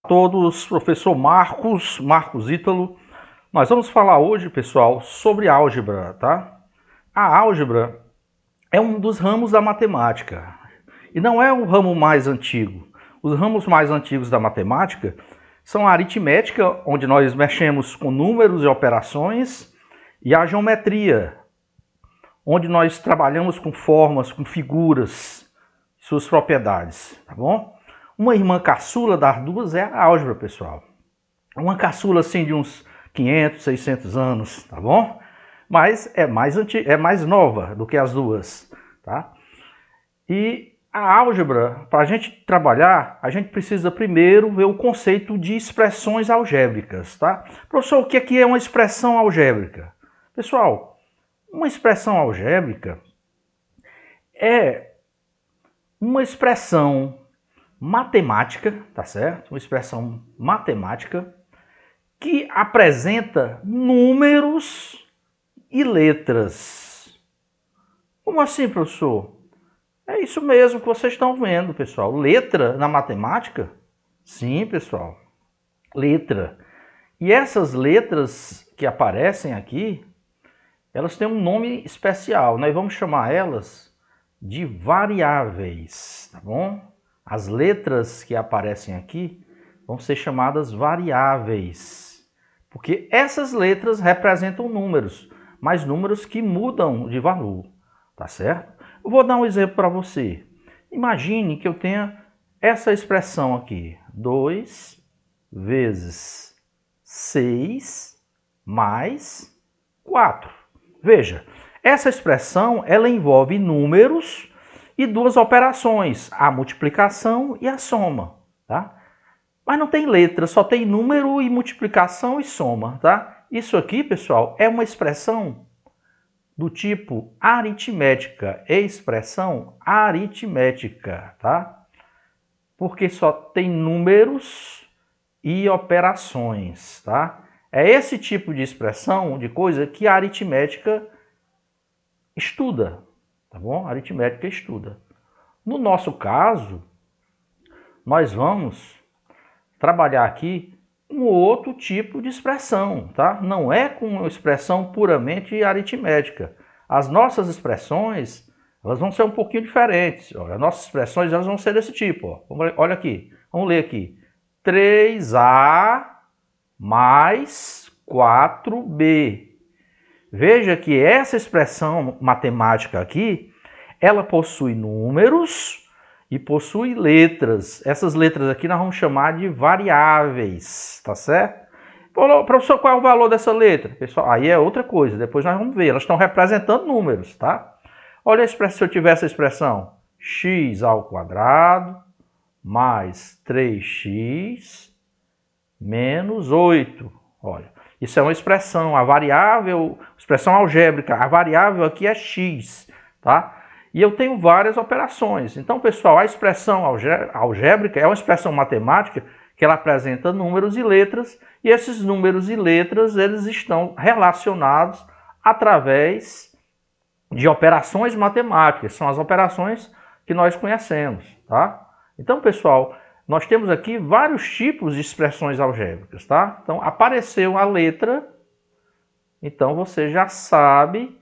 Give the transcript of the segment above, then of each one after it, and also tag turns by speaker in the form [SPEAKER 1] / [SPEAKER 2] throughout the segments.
[SPEAKER 1] Todos, professor Marcos Ítalo. Nós vamos falar hoje, pessoal, sobre álgebra, tá? A álgebra é um dos ramos da matemática e não é o ramo mais antigo. Os ramos mais antigos da matemática são a aritmética, onde nós mexemos com números e operações, e a geometria, onde nós trabalhamos com formas, com figuras, suas propriedades, tá bom? Uma irmã caçula das duas é a álgebra, pessoal. Uma caçula assim de uns 500, 600 anos, tá bom? Mas é mais nova do que as duas, tá? E a álgebra, para a gente trabalhar, a gente precisa primeiro ver o conceito de expressões algébricas, tá? Professor, o que é uma expressão algébrica? Pessoal, uma expressão algébrica é uma expressão matemática, tá certo? Uma expressão matemática que apresenta números e letras. Como assim, professor? É isso mesmo que vocês estão vendo, pessoal. Letra na matemática? Sim, pessoal. Letra. E essas letras que aparecem aqui, elas têm um nome especial. Nós vamos chamar elas de variáveis, tá bom? As letras que aparecem aqui vão ser chamadas variáveis, porque essas letras representam números, mas números que mudam de valor, tá certo? Eu vou dar um exemplo para você. Imagine que eu tenha essa expressão aqui, 2 vezes 6 mais 4. Veja, essa expressão ela envolve números e duas operações, a multiplicação e a soma, tá? Mas não tem letra, só tem número e multiplicação e soma, tá? Isso aqui, pessoal, é uma expressão do tipo aritmética, expressão aritmética, tá? Porque só tem números e operações, tá? É esse tipo de expressão, de coisa, que a aritmética estuda, tá bom? A aritmética estuda. No nosso caso, nós vamos trabalhar aqui um outro tipo de expressão, tá? Não é com uma expressão puramente aritmética. As nossas expressões, elas vão ser um pouquinho diferentes. Olha, as nossas expressões elas vão ser desse tipo. Ó. Olha aqui, vamos ler aqui. 3A mais 4B. Veja que essa expressão matemática aqui, ela possui números e possui letras. Essas letras aqui nós vamos chamar de variáveis, tá certo? Professor, qual é o valor dessa letra? Pessoal, aí é outra coisa, depois nós vamos ver. Elas estão representando números, tá? Olha a expressão, se eu tiver essa expressão, x ao quadrado mais 3x menos 8. Olha, isso é uma expressão, a variável, expressão algébrica, a variável aqui é x, tá? E eu tenho várias operações. Então, pessoal, a expressão algébrica é uma expressão matemática que ela apresenta números e letras, e esses números e letras, eles estão relacionados através de operações matemáticas, são as operações que nós conhecemos, tá? Então, pessoal, nós temos aqui vários tipos de expressões algébricas, tá? Então, apareceu a letra, então você já sabe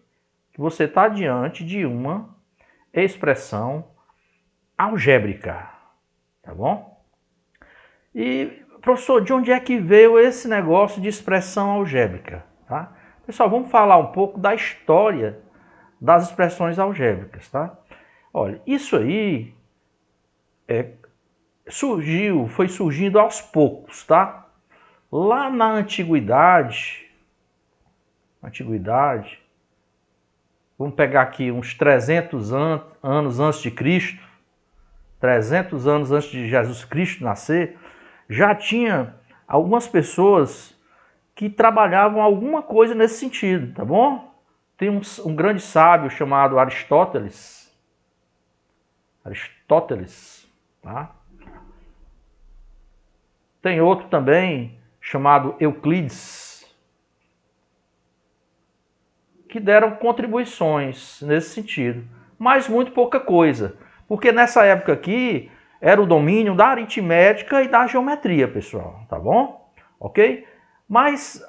[SPEAKER 1] que você está diante de uma expressão algébrica, tá bom? E, professor, de onde é que veio esse negócio de expressão algébrica? Tá? Pessoal, vamos falar um pouco da história das expressões algébricas, tá? Olha, isso aí foi surgindo aos poucos, tá? Lá na antiguidade, vamos pegar aqui uns 300 anos antes de Cristo, 300 anos antes de Jesus Cristo nascer, já tinha algumas pessoas que trabalhavam alguma coisa nesse sentido, tá bom? Tem um grande sábio chamado Aristóteles, tá? Tem outro também chamado Euclides, que deram contribuições nesse sentido, mas muito pouca coisa, porque nessa época aqui era o domínio da aritmética e da geometria, pessoal, tá bom? Ok? Mas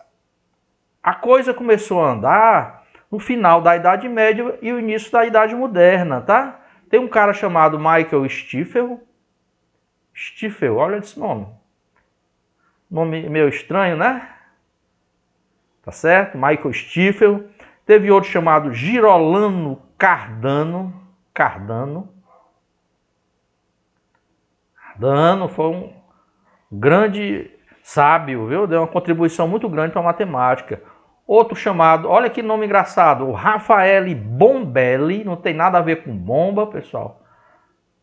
[SPEAKER 1] a coisa começou a andar no final da Idade Média e o início da Idade Moderna, tá? Tem um cara chamado Michael Stifel. Stifel, olha esse nome. Nome meio estranho, né? Tá certo? Michael Stifel. Teve outro chamado Girolamo Cardano. Cardano foi um grande sábio, viu? Deu uma contribuição muito grande para a matemática. Outro chamado, olha que nome engraçado, o Raffaele Bombelli, não tem nada a ver com bomba, pessoal.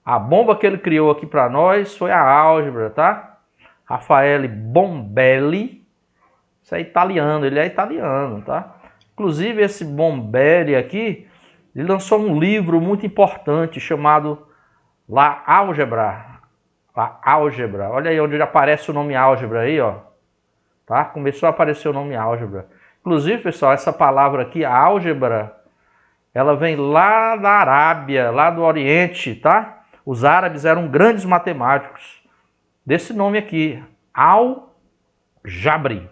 [SPEAKER 1] A bomba que ele criou aqui para nós foi a álgebra, tá? Raffaele Bombelli, isso é italiano, ele é italiano, tá? Inclusive esse Bombelli aqui, ele lançou um livro muito importante chamado La Álgebra. A álgebra, olha aí onde aparece o nome álgebra aí, ó. Tá? Começou a aparecer o nome álgebra. Inclusive, pessoal, essa palavra aqui, álgebra, ela vem lá da Arábia, lá do Oriente, tá? Os árabes eram grandes matemáticos. Desse nome aqui, Al-Jabri.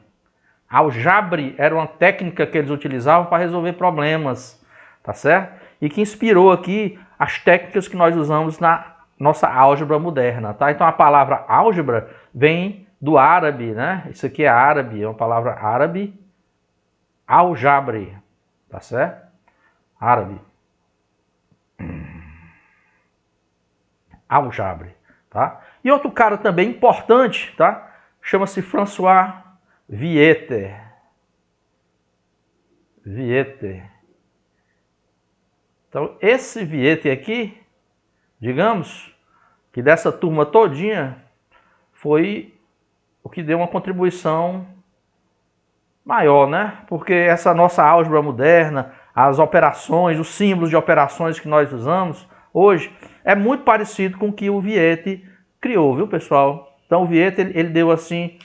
[SPEAKER 1] Al-Jabri era uma técnica que eles utilizavam para resolver problemas, tá certo? E que inspirou aqui as técnicas que nós usamos na nossa álgebra moderna, tá? Então a palavra álgebra vem do árabe, né? Isso aqui é árabe, é uma palavra árabe. Al-Jabri, tá certo? Árabe. Al-Jabri, tá? E outro cara também importante, tá? Chama-se François Viète. Viète. Então esse Viète aqui, digamos que dessa turma todinha foi o que deu uma contribuição maior, né? Porque essa nossa álgebra moderna, as operações, os símbolos de operações que nós usamos hoje, é muito parecido com o que o Viète criou, viu, pessoal? Então o Viète, ele deu, assim,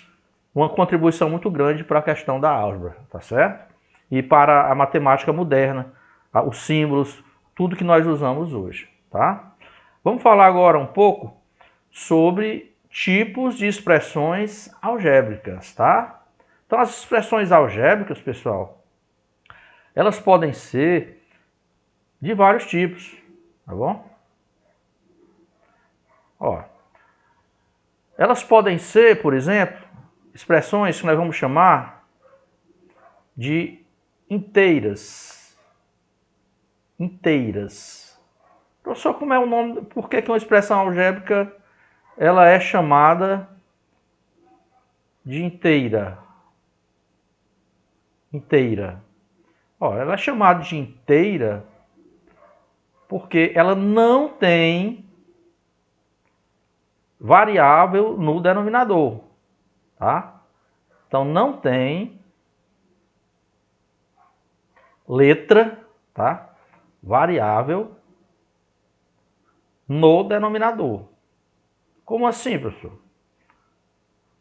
[SPEAKER 1] uma contribuição muito grande para a questão da álgebra, tá certo? E para a matemática moderna, os símbolos, tudo que nós usamos hoje, tá? Vamos falar agora um pouco sobre tipos de expressões algébricas, tá? Então, as expressões algébricas, pessoal, elas podem ser de vários tipos, tá bom? Ó, elas podem ser, por exemplo, expressões que nós vamos chamar de inteiras. Inteiras. Professor, como é o nome? Por que uma expressão algébrica ela é chamada de inteira? Inteira. Ó, ela é chamada de inteira porque ela não tem variável no denominador, tá? Então não tem letra, tá? Variável no denominador. Como assim, professor?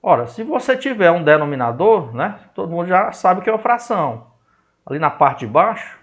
[SPEAKER 1] Ora, se você tiver um denominador, né? Todo mundo já sabe que é uma fração. Ali na parte de baixo.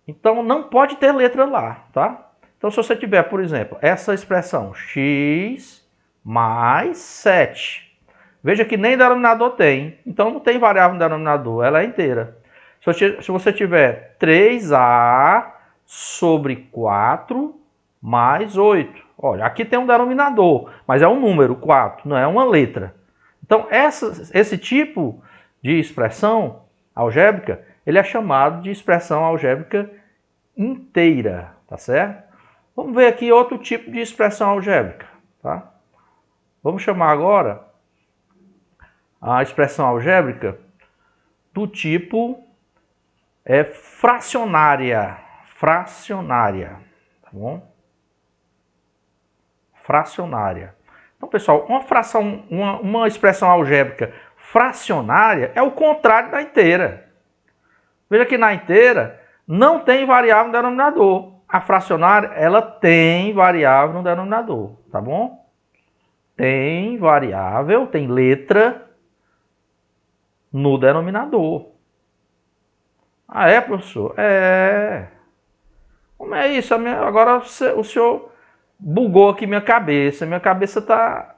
[SPEAKER 1] Então não pode ter letra lá, tá? Então se você tiver, por exemplo, essa expressão x mais 7. Veja que nem denominador tem. Então não tem variável no denominador, ela é inteira. Se você tiver 3a sobre 4 mais 8. Olha, aqui tem um denominador, mas é um número, 4, não é uma letra. Então esse tipo de expressão algébrica, ele é chamado de expressão algébrica inteira, tá certo? Vamos ver aqui outro tipo de expressão algébrica, tá? Vamos chamar agora a expressão algébrica do tipo fracionária. Fracionária, tá bom? Fracionária. Então, pessoal, uma expressão algébrica fracionária é o contrário da inteira. Veja que na inteira não tem variável no denominador. A fracionária, ela tem variável no denominador, tá bom? Tem variável, tem letra no denominador. Ah, é, professor? É. Como é isso? Agora o senhor bugou aqui minha cabeça está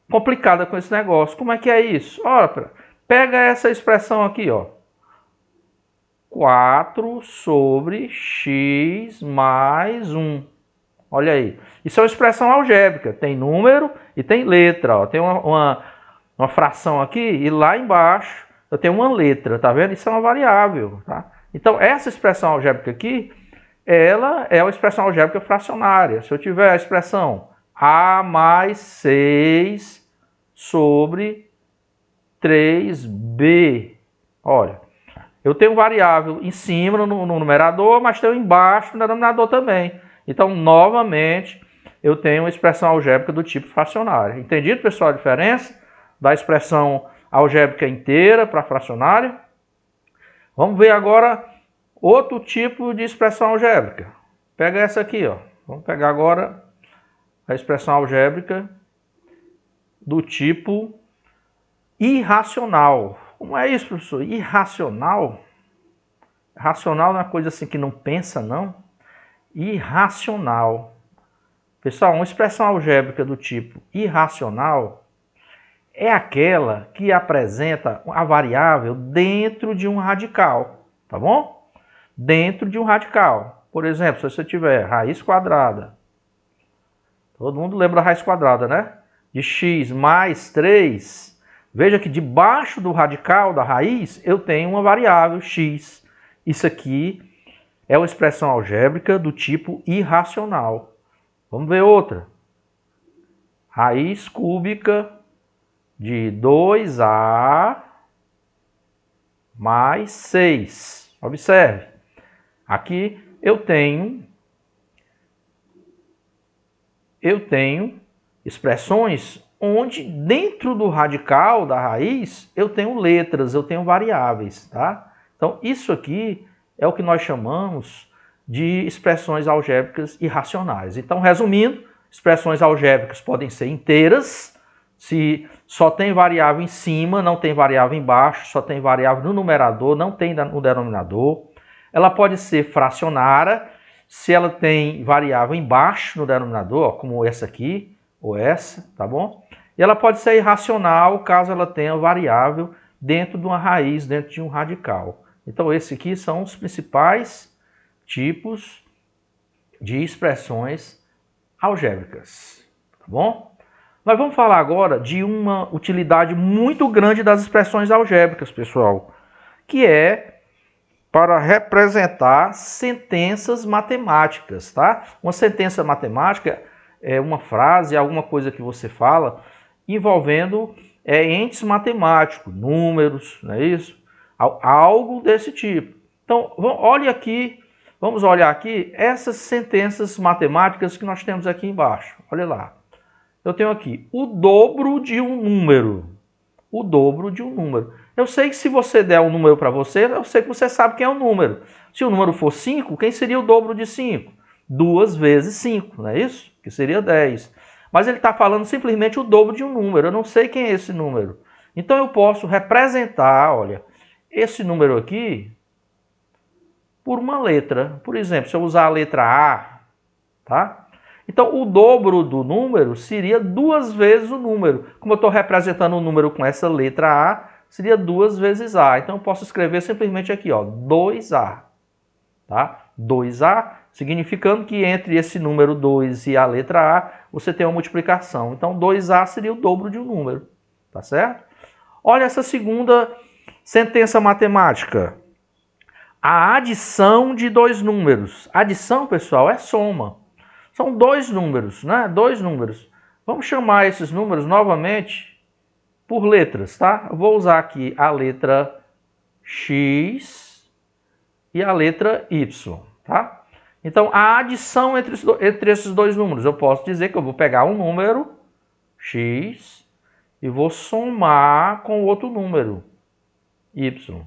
[SPEAKER 1] complicada com esse negócio. Como é que é isso? Olha, pega essa expressão aqui, ó. 4 sobre x mais 1. Olha aí. Isso é uma expressão algébrica. Tem número e tem letra. Ó. Tem uma fração aqui e lá embaixo eu tenho uma letra. Tá vendo? Isso é uma variável. Tá? Então, essa expressão algébrica aqui, ela é uma expressão algébrica fracionária. Se eu tiver a expressão a mais 6 sobre 3b. Olha. Eu tenho variável em cima no numerador, mas tenho embaixo no denominador também. Então, novamente, eu tenho uma expressão algébrica do tipo fracionária. Entendido, pessoal, a diferença da expressão algébrica inteira para fracionária? Vamos ver agora outro tipo de expressão algébrica. Pega essa aqui, ó. Vamos pegar agora a expressão algébrica do tipo irracional. Como é isso, professor? Irracional? Racional não é coisa assim que não pensa, não. Irracional. Pessoal, uma expressão algébrica do tipo irracional é aquela que apresenta a variável dentro de um radical, tá bom? Dentro de um radical. Por exemplo, se você tiver raiz quadrada, todo mundo lembra a raiz quadrada, né? De x mais 3... Veja que debaixo do radical da raiz eu tenho uma variável x. Isso aqui é uma expressão algébrica do tipo irracional. Vamos ver outra. Raiz cúbica de 2a mais 6. Observe. Aqui eu tenho expressões onde dentro do radical da raiz eu tenho letras, eu tenho variáveis, tá? Então isso aqui é o que nós chamamos de expressões algébricas irracionais. Então, resumindo, expressões algébricas podem ser inteiras, se só tem variável em cima, não tem variável embaixo, só tem variável no numerador, não tem no denominador. Ela pode ser fracionária, se ela tem variável embaixo no denominador, ó, como essa aqui, ou essa, tá bom? E ela pode ser irracional caso ela tenha variável dentro de uma raiz, dentro de um radical. Então, esses aqui são os principais tipos de expressões algébricas, tá bom? Nós vamos falar agora de uma utilidade muito grande das expressões algébricas, pessoal, que é para representar sentenças matemáticas, tá? Uma sentença matemática é uma frase, alguma coisa que você fala envolvendo entes matemáticos, números, não é isso? Algo desse tipo. Então, vamos olhar aqui essas sentenças matemáticas que nós temos aqui embaixo. Olha lá. Eu tenho aqui o dobro de um número. O dobro de um número. Eu sei que se você der um número para você, eu sei que você sabe quem é o número. Se o número for 5, quem seria o dobro de 5? 2 vezes 5, não é isso? Que seria 10. Mas ele está falando simplesmente o dobro de um número. Eu não sei quem é esse número. Então eu posso representar, olha, esse número aqui por uma letra. Por exemplo, se eu usar a letra A, tá? Então o dobro do número seria 2 vezes o número. Como eu estou representando o número com essa letra A, seria 2 vezes A. Então eu posso escrever simplesmente aqui, ó, 2A. Tá? 2A, significando que entre esse número 2 e a letra A, você tem uma multiplicação. Então 2A seria o dobro de um número. Tá certo? Olha essa segunda sentença matemática. A adição de dois números. Adição, pessoal, é soma. São dois números, né? Dois números. Vamos chamar esses números novamente por letras, tá? Eu vou usar aqui a letra X e a letra Y, tá? Então, a adição entre esses dois números, eu posso dizer que eu vou pegar um número, X, e vou somar com outro número, Y.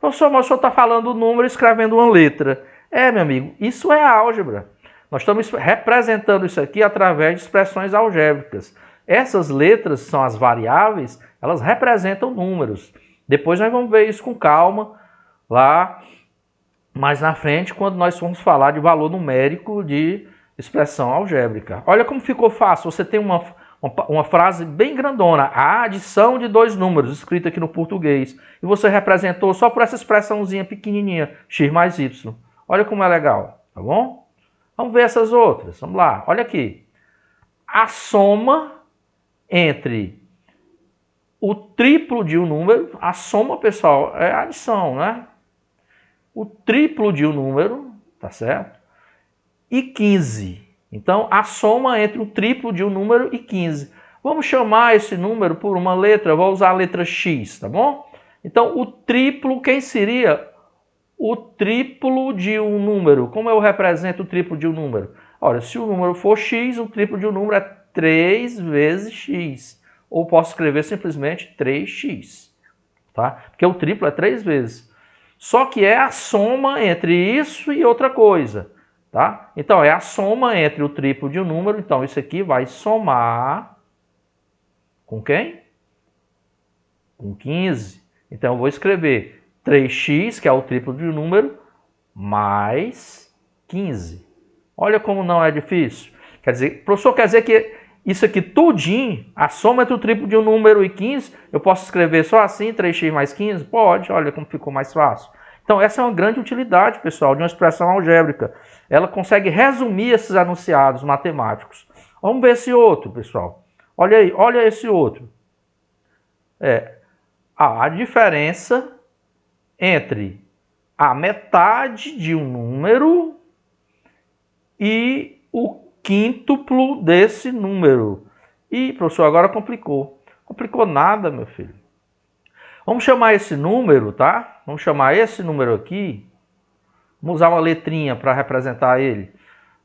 [SPEAKER 1] Professor, mas o senhor está falando o número escrevendo uma letra. Meu amigo, isso é álgebra. Nós estamos representando isso aqui através de expressões algébricas. Essas letras são as variáveis, elas representam números. Depois nós vamos ver isso com calma lá mais na frente, quando nós formos falar de valor numérico de expressão algébrica. Olha como ficou fácil. Você tem uma frase bem grandona, a adição de dois números, escrita aqui no português, e você representou só por essa expressãozinha pequenininha, x mais y. Olha como é legal, tá bom? Vamos ver essas outras. Vamos lá, olha aqui. A soma entre o triplo de um número, a soma, pessoal, é a adição, né? O triplo de um número, tá certo? E 15. Então, a soma entre o triplo de um número e 15. Vamos chamar esse número por uma letra, vou usar a letra x, tá bom? Então, o triplo, quem seria o triplo de um número? Como eu represento o triplo de um número? Olha, se o número for x, o triplo de um número é 3 vezes x. Ou posso escrever simplesmente 3x, tá? Porque o triplo é 3 vezes. Só que é a soma entre isso e outra coisa, tá? Então, é a soma entre o triplo de um número. Então, isso aqui vai somar com quem? Com 15. Então, eu vou escrever 3x, que é o triplo de um número, mais 15. Olha como não é difícil. Quer dizer, professor, quer dizer que isso aqui tudinho, a soma entre o triplo de um número e 15, eu posso escrever só assim, 3x mais 15? Pode, olha como ficou mais fácil. Então essa é uma grande utilidade, pessoal, de uma expressão algébrica. Ela consegue resumir esses enunciados matemáticos. Vamos ver esse outro, pessoal. Olha aí, olha esse outro. A diferença entre a metade de um número e o quíntuplo desse número. Ih, professor, agora complicou. Complicou nada, meu filho. Vamos chamar esse número, tá? Vamos chamar esse número aqui. Vamos usar uma letrinha para representar ele.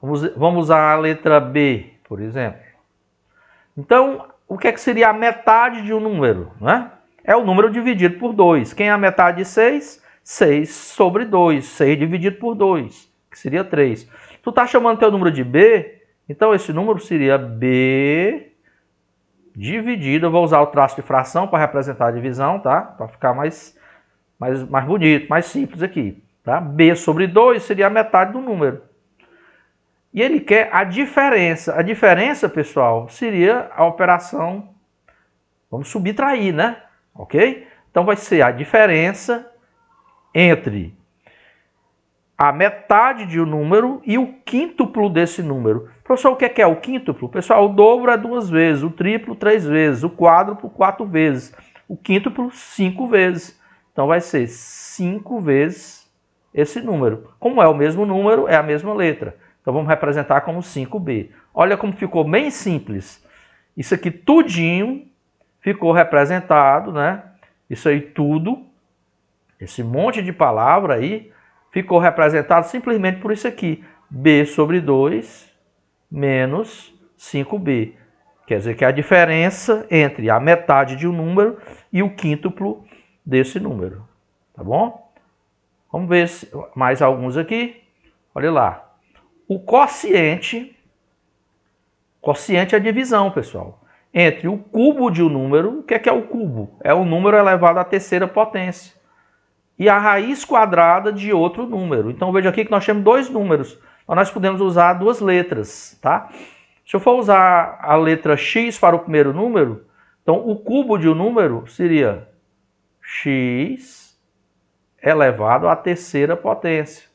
[SPEAKER 1] Vamos usar a letra B, por exemplo. Então, o que seria a metade de um número, né? É o número dividido por 2. Quem é a metade de 6? 6 sobre 2. 6 dividido por 2, que seria 3. Tu tá chamando teu número de B, então esse número seria B dividido. Eu vou usar o traço de fração para representar a divisão, tá? Para ficar mais bonito, mais simples aqui, tá? B sobre 2 seria a metade do número. E ele quer a diferença. A diferença, pessoal, seria a operação, vamos subtrair, né? Ok? Então vai ser a diferença entre a metade de um número e o quíntuplo desse número. Professor, o que é o quíntuplo? Pessoal, o dobro é 2 vezes, o triplo 3 vezes, o quádruplo 4 vezes, o quíntuplo 5 vezes. Então vai ser 5 vezes esse número. Como é o mesmo número, é a mesma letra. Então vamos representar como 5b. Olha como ficou bem simples. Isso aqui tudinho ficou representado, né? Isso aí tudo, esse monte de palavra aí, ficou representado simplesmente por isso aqui. B sobre 2 menos 5b. Quer dizer que é a diferença entre a metade de um número e o quíntuplo desse número. Tá bom? Vamos ver mais alguns aqui. Olha lá. O quociente é a divisão, pessoal, entre o cubo de um número. O que é o cubo? É o número elevado à terceira potência. E a raiz quadrada de outro número. Então veja aqui que nós temos dois números. Nós podemos usar duas letras, tá? Se eu for usar a letra x para o primeiro número, então o cubo de um número seria x elevado à terceira potência.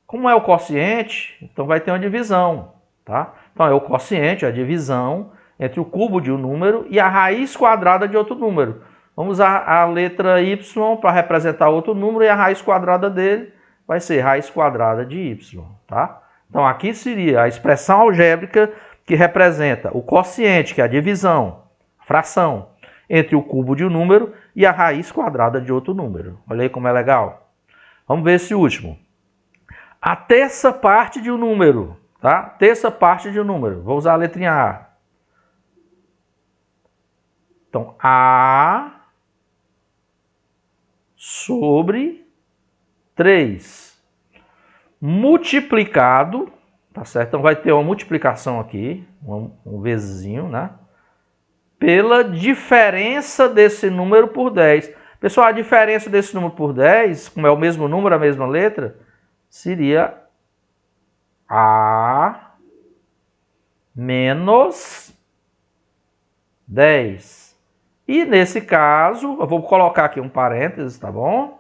[SPEAKER 1] Como é o quociente, então vai ter uma divisão, tá? Então é o quociente, a divisão entre o cubo de um número e a raiz quadrada de outro número. Vamos usar a letra y para representar outro número e a raiz quadrada dele vai ser raiz quadrada de y, tá? Então aqui seria a expressão algébrica que representa o quociente, que é a divisão, a fração, entre o cubo de um número e a raiz quadrada de outro número. Olha aí como é legal. Vamos ver esse último. A terça parte de um número, tá? Terça parte de um número. Vou usar a letrinha A. Então, A sobre 3 multiplicado, tá certo? Então vai ter uma multiplicação aqui, um vezinho, né? Pela diferença desse número por 10. Pessoal, a diferença desse número por 10, como é o mesmo número, a mesma letra, seria A menos 10. E nesse caso, eu vou colocar aqui um parênteses, tá bom?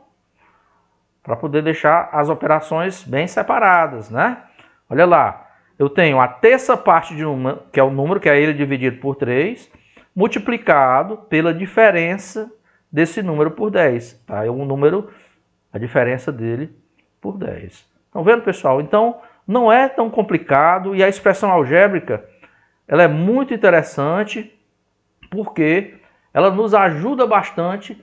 [SPEAKER 1] Para poder deixar as operações bem separadas, né? Olha lá, eu tenho a terça parte de uma, que é o número, que é ele dividido por 3, multiplicado pela diferença desse número por 10. Tá? É um número, a diferença dele por 10. Estão vendo, pessoal? Então, não é tão complicado e a expressão algébrica, ela é muito interessante porque ela nos ajuda bastante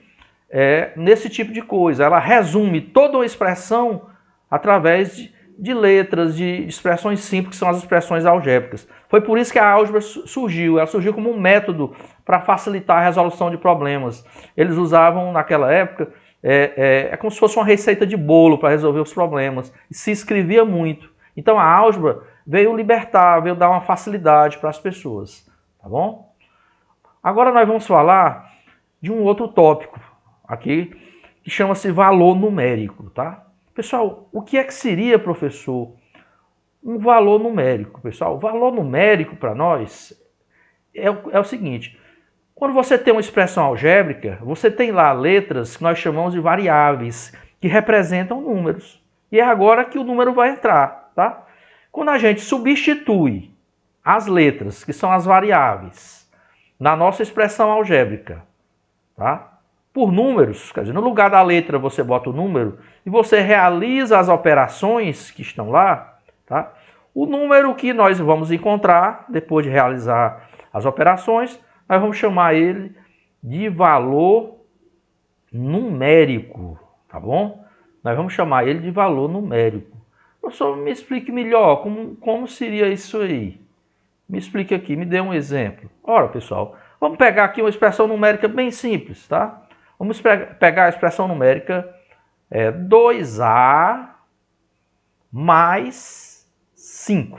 [SPEAKER 1] nesse tipo de coisa. Ela resume toda uma expressão através de letras, de expressões simples, que são as expressões algébricas. Foi por isso que a álgebra surgiu. Ela surgiu como um método para facilitar a resolução de problemas. Eles usavam, naquela época, como se fosse uma receita de bolo para resolver os problemas. E se escrevia muito. Então a álgebra veio libertar, veio dar uma facilidade para as pessoas. Tá bom? Agora nós vamos falar de um outro tópico aqui, que chama-se valor numérico, tá? Pessoal, o que é que seria, professor, um valor numérico? Pessoal, o valor numérico para nós é o seguinte: quando você tem uma expressão algébrica, você tem lá letras que nós chamamos de variáveis, que representam números. E é agora que o número vai entrar, tá? Quando a gente substitui as letras, que são as variáveis, na nossa expressão algébrica, tá? Por números, quer dizer, no lugar da letra você bota o número e você realiza as operações que estão lá, tá? O número que nós vamos encontrar depois de realizar as operações, nós vamos chamar ele de valor numérico, tá bom? Nós vamos chamar ele de valor numérico. Professor, me explique melhor como seria isso aí. Me explique aqui, me dê um exemplo. Ora, pessoal, vamos pegar aqui uma expressão numérica bem simples, tá? Vamos pegar a expressão numérica 2A mais 5.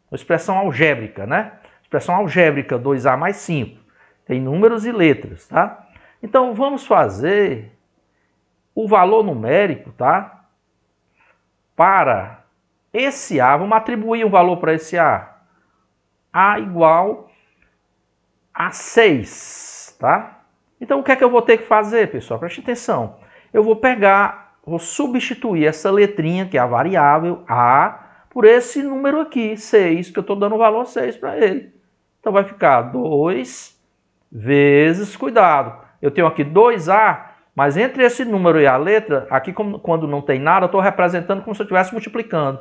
[SPEAKER 1] Uma expressão algébrica, né? Expressão algébrica 2A mais 5. Tem números e letras, tá? Então, vamos fazer o valor numérico, tá? Para esse A, vamos atribuir um valor para esse A. A igual a 6, tá? Então, o que é que eu vou ter que fazer, pessoal? Preste atenção. Eu vou substituir essa letrinha, que é a variável A, por esse número aqui, 6, que eu estou dando o valor 6 para ele. Então, vai ficar 2 vezes, cuidado, eu tenho aqui 2A, mas entre esse número e a letra, aqui quando não tem nada, eu estou representando como se eu estivesse multiplicando.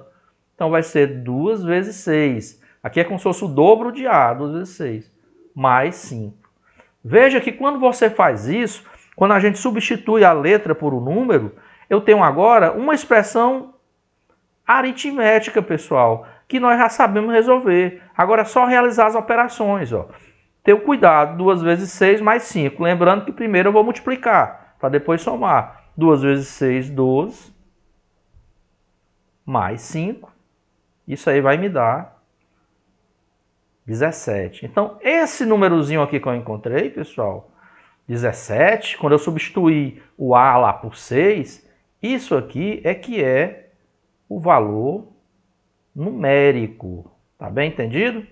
[SPEAKER 1] Então, vai ser 2 vezes 6. Aqui é como se fosse o dobro de A, 2 vezes 6, mais 5. Veja que quando você faz isso, quando a gente substitui a letra por um número, eu tenho agora uma expressão aritmética, pessoal, que nós já sabemos resolver. Agora é só realizar as operações. Ó. Ter o cuidado, 2 vezes 6 mais 5. Lembrando que primeiro eu vou multiplicar, para depois somar. 2 vezes 6, 12, mais 5. Isso aí vai me dar 17. Então, esse númerozinho aqui que eu encontrei, pessoal, 17, quando eu substituir o A lá por 6, isso aqui é que é o valor numérico. Tá bem entendido?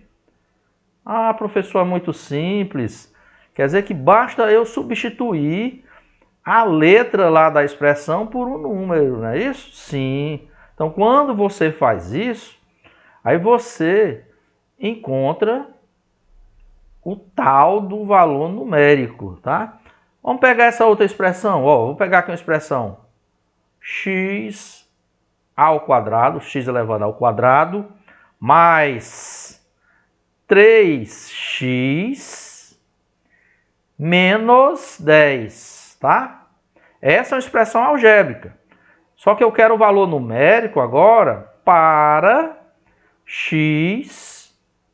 [SPEAKER 1] Ah, professor, é muito simples. Quer dizer que basta eu substituir a letra lá da expressão por um número, não é isso? Sim. Então, quando você faz isso, aí você encontra o tal do valor numérico, tá? Vamos pegar essa outra expressão, ó, vou pegar aqui uma expressão x ao quadrado, x elevado ao quadrado, mais 3x menos 10, tá? Essa é uma expressão algébrica. Só que eu quero o valor numérico agora para x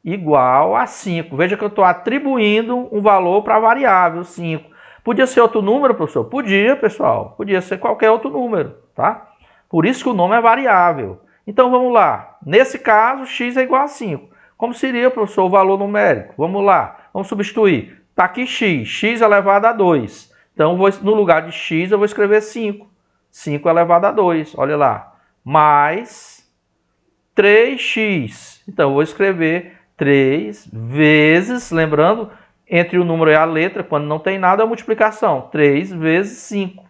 [SPEAKER 1] igual a 5. Veja que eu estou atribuindo um valor para a variável 5. Podia ser outro número, professor? Podia, pessoal. Podia ser qualquer outro número, tá? Por isso que o nome é variável. Então, vamos lá. Nesse caso, x é igual a 5. Como seria, professor, o valor numérico? Vamos lá. Vamos substituir. Está aqui x. X elevado a 2. Então, no lugar de x, eu vou escrever 5. 5 elevado a 2, olha lá. Mais 3x. Então, eu vou escrever 3 vezes, lembrando, entre o número e a letra, quando não tem nada, é a multiplicação. 3 vezes 5.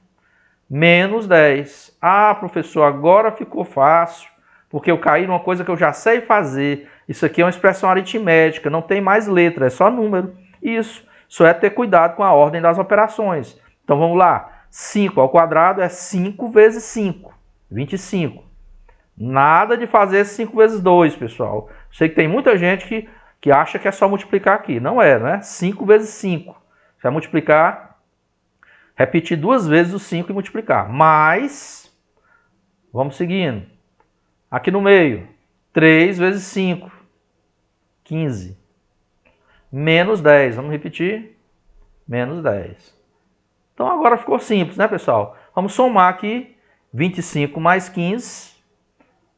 [SPEAKER 1] Menos 10. Ah, professor, agora ficou fácil, porque eu caí numa coisa que eu já sei fazer. Isso aqui é uma expressão aritmética, não tem mais letra, é só número. Isso, só é ter cuidado com a ordem das operações. Então vamos lá, 5 ao quadrado é 5 vezes 5, 25. Nada de fazer 5 vezes 2, pessoal. Sei que tem muita gente que acha que é só multiplicar aqui. Não é, né? 5 vezes 5. Você vai multiplicar, repetir 2 vezes o 5 e multiplicar. Mais, vamos seguindo. Aqui no meio, 3 vezes 5, 15. Menos 10, vamos repetir. Menos 10. Então agora ficou simples, né, pessoal? Vamos somar aqui 25 mais 15.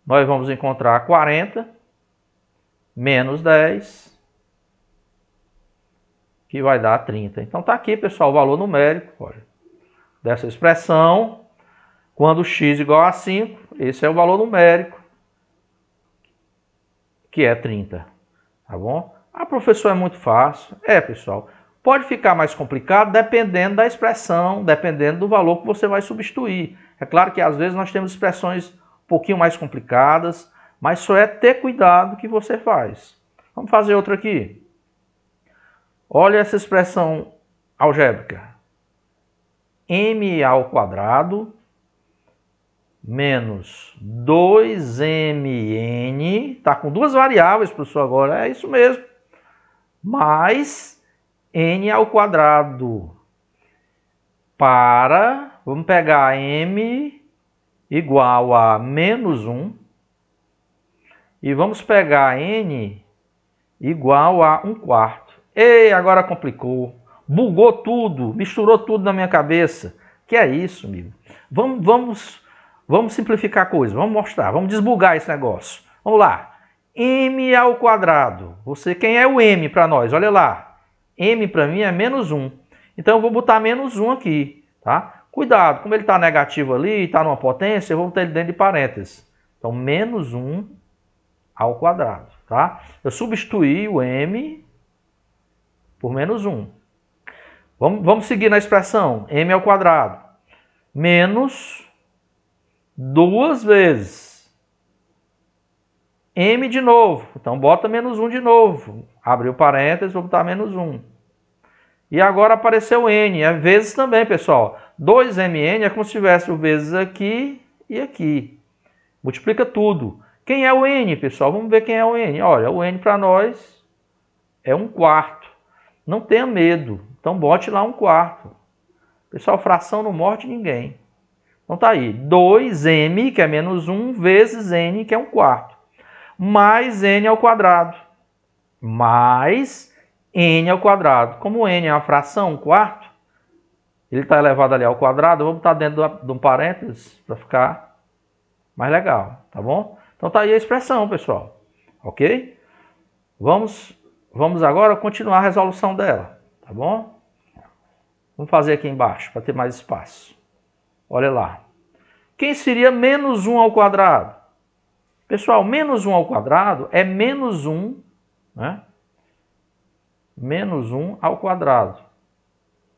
[SPEAKER 1] Nós vamos encontrar 40 menos 10, que vai dar 30. Então tá aqui, pessoal, o valor numérico, olha, dessa expressão. Quando x igual a 5, esse é o valor numérico, que é 30. Tá bom? Ah, professor, é muito fácil. É, pessoal. Pode ficar mais complicado dependendo da expressão, dependendo do valor que você vai substituir. É claro que às vezes nós temos expressões um pouquinho mais complicadas, mas só é ter cuidado que você faz. Vamos fazer outra aqui. Olha essa expressão algébrica. M ao quadrado menos 2mn, está com duas variáveis, professor, agora, é isso mesmo, mais n ao quadrado para, vamos pegar m igual a menos 1 e vamos pegar n igual a 1/4. Ei, agora complicou, bugou tudo, misturou tudo na minha cabeça. Que é isso, amigo? Vamos simplificar a coisa, vamos mostrar, vamos desbugar esse negócio. Vamos lá. M ao quadrado. Quem é o m para nós? Olha lá. M para mim é menos 1. Então eu vou botar menos 1 aqui, tá? Cuidado, como ele está negativo ali, está numa potência, eu vou botar ele dentro de parênteses. Então menos 1 ao quadrado, tá? Eu substituí o m por menos 1. Vamos seguir na expressão. M ao quadrado. Menos 2 vezes m de novo. Então, bota menos 1 de novo. Abriu parênteses, vou botar menos 1. E agora apareceu n. É vezes também, pessoal. 2mn é como se tivesse o vezes aqui e aqui. Multiplica tudo. Quem é o n, pessoal? Vamos ver quem é o n. Olha, o n para nós é 1/4. Não tenha medo. Então, bote lá 1/4. Pessoal, fração não morde ninguém. Então tá aí, 2m, que é menos 1, vezes n, que é 1/4. Mais n ao quadrado. Mais n ao quadrado. Como n é uma fração, 1/4, ele está elevado ali ao quadrado, eu vou botar dentro de um parênteses para ficar mais legal, tá bom? Então tá aí a expressão, pessoal. Ok? Vamos agora continuar a resolução dela, tá bom? Vamos fazer aqui embaixo, para ter mais espaço. Olha lá. Quem seria menos 1 ao quadrado? Pessoal, menos 1 ao quadrado é menos 1, né? Menos 1 ao quadrado.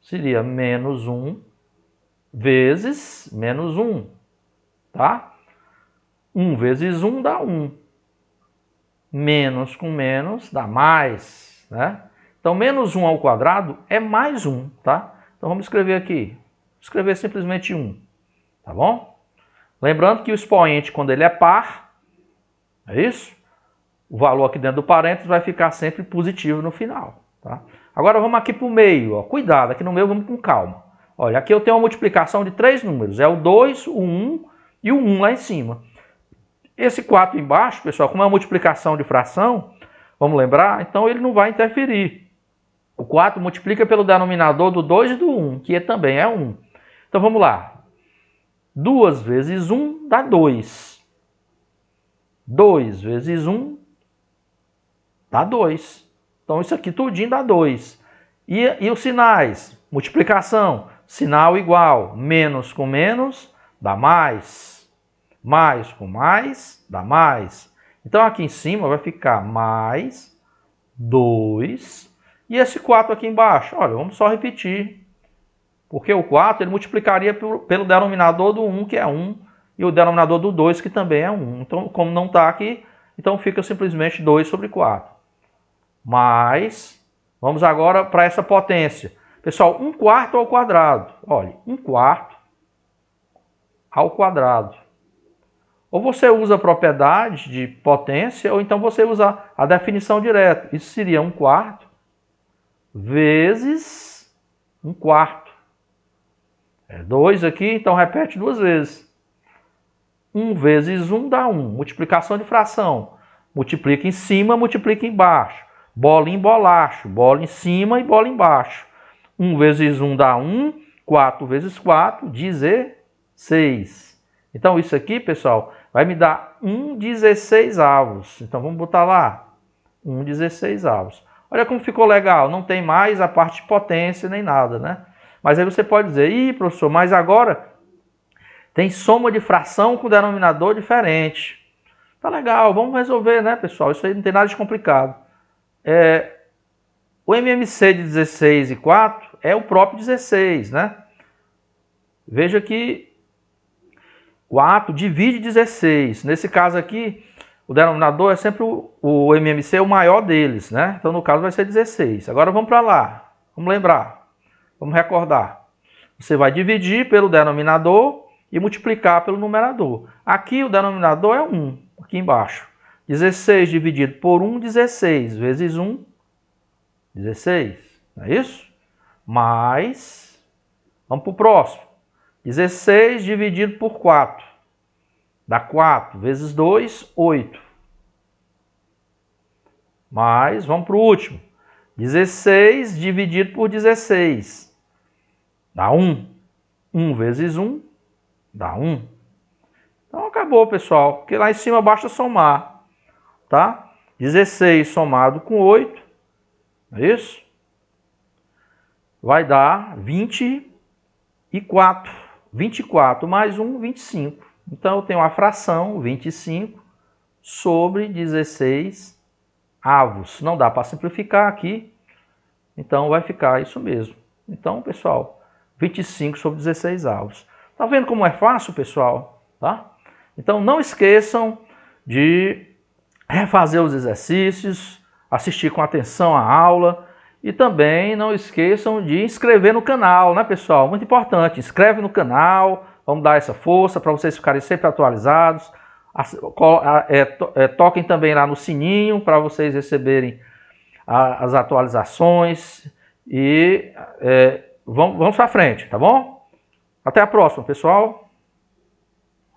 [SPEAKER 1] Seria menos 1 vezes menos 1, tá? 1 vezes 1 dá 1. Menos com menos dá mais, né? Então, menos 1 ao quadrado é mais 1, tá? Então, vamos escrever aqui. Vou escrever simplesmente 1, tá bom? Lembrando que o expoente, quando ele é par, é isso? O valor aqui dentro do parênteses vai ficar sempre positivo no final, tá? Agora, vamos aqui para o meio, ó. Cuidado, aqui no meio vamos com calma. Olha, aqui eu tenho uma multiplicação de 3 números. É o 2, o 1 e o 1 lá em cima. Esse 4 embaixo, pessoal, como é uma multiplicação de fração, vamos lembrar, então ele não vai interferir. O 4 multiplica pelo denominador do 2 e do 1, que também é 1. Então vamos lá. 2 vezes 1 dá 2. 2 vezes 1 dá 2. Então isso aqui tudinho dá 2. E os sinais? Multiplicação. sinal igual. Menos com menos dá mais. Mais com mais dá mais. Então aqui em cima vai ficar mais 2. E esse 4 aqui embaixo, olha, vamos só repetir. Porque o 4 ele multiplicaria pelo denominador do 1, que é 1, e o denominador do 2, que também é 1. Então, como não está aqui, então fica simplesmente 2 sobre 4. Mas, vamos agora para essa potência. Pessoal, 1/4 ao quadrado. Olha, 1/4 ao quadrado. Ou você usa a propriedade de potência, ou então você usa a definição direta. Isso seria 1/4 vezes 1/4. É 2 aqui, então repete 2 vezes. 1 vezes 1 dá 1. Multiplicação de fração. Multiplica em cima, multiplica embaixo. Bola em bolacho. Bola em cima e bola embaixo. 1 vezes 1 dá 1. 4 vezes 4, 16. Então isso aqui, pessoal, vai me dar 1/16. Então vamos botar lá. 1/16. Olha como ficou legal. Não tem mais a parte de potência nem nada, né? Mas aí você pode dizer, ih, professor, mas agora tem soma de fração com denominador diferente. Tá legal, vamos resolver, né, pessoal? Isso aí não tem nada de complicado. O MMC de 16 e 4 é o próprio 16, né? Veja que 4 divide 16. Nesse caso aqui, o denominador é sempre o MMC, o maior deles, né? Então, no caso, vai ser 16. Agora vamos para lá. Vamos lembrar. Vamos recordar. Você vai dividir pelo denominador e multiplicar pelo numerador. Aqui o denominador é 1, aqui embaixo. 16 dividido por 1, 16. Vezes 1, 16. Não é isso? Mais, vamos para o próximo. 16 dividido por 4. Dá 4. Vezes 2, 8. Mais, vamos para o último. 16 dividido por 16. Dá 1. 1 vezes 1 dá 1. Então acabou, pessoal. Porque lá em cima basta somar. Tá? 16 somado com 8. É isso? Vai dar 24. 24 mais 1, 25. Então eu tenho a fração 25 sobre 16 avos. Não dá para simplificar aqui. Então vai ficar isso mesmo. Então, pessoal, 25 sobre 16 avos. Tá vendo como é fácil, pessoal? Tá? Então não esqueçam de refazer os exercícios, assistir com atenção à aula e também não esqueçam de inscrever no canal, né, pessoal? Muito importante, inscreve no canal, vamos dar essa força para vocês ficarem sempre atualizados. Toquem também lá no sininho para vocês receberem as atualizações e vamos para frente, tá bom? Até a próxima, pessoal.